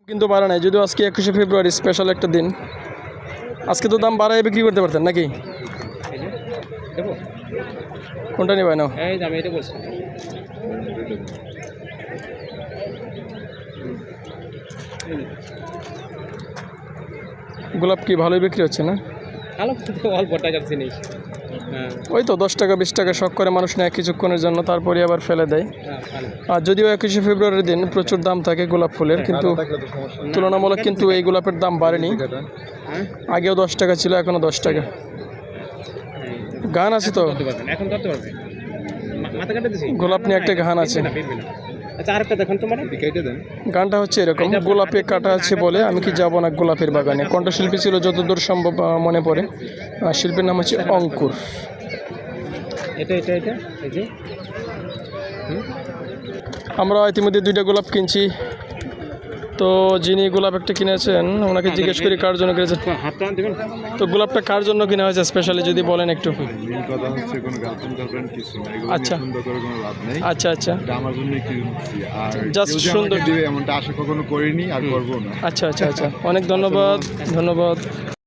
কিন্তু বাড়ে নাই, যদিও আজকে 21শে ফেব্রুয়ারি স্পেশাল একটা দিন। আজকে তো দাম বাড়ায় বিক্রি করতে পারতেন নাকি? কোনটা নেবে না? গোলাপ কি ভালোই বিক্রি হচ্ছে না? অল্প টাকার জিনিস, ওই তো 10 টাকা 20 টাকা শখ করে মানুষ নেয় কিছুক্ষণের জন্য, তারপরে আবার ফেলে দেয়। আর যদিও 21শে ফেব্রুয়ারির দিন প্রচুর দাম থাকে গোলাপ ফুলের, কিন্তু তুলনামূলক কিন্তু এই গোলাপের দাম বাড়েনি। আগেও 10 টাকা ছিল, এখনও 10 টাকা। গান আছে তো, এখন ধরতে পারবে। গোলাপ নিয়ে একটা গান আছে। আচ্ছা, আরেকটা দেখুন তোমার গানটা হচ্ছে এরকম: গোলাপে কাটা আছে বলে আমি কি যাব না গোলাপের বাগানে। কণ্ঠশিল্পী ছিল যতদূর সম্ভব মনে পড়ে, শিল্পীর নাম হচ্ছে অঙ্কুর। এটা এটা এটা এই যে আমরা ইতিমধ্যে 2টা গোলাপ কিনছি। তো যিনি গোলাপ একটা কিনেছেন ওনাকে জিজ্ঞেস করি কার জন্য কিনেছেন। তো গোলাপটা কার জন্য কিনা হয়েছে স্পেশালি যদি বলেন একটু। আচ্ছা আচ্ছা আচ্ছা, জাস্ট সুন্দর, এমনটা আশা কখনো করিনি আর করবো না। আচ্ছা আচ্ছা আচ্ছা, অনেক ধন্যবাদ ধন্যবাদ।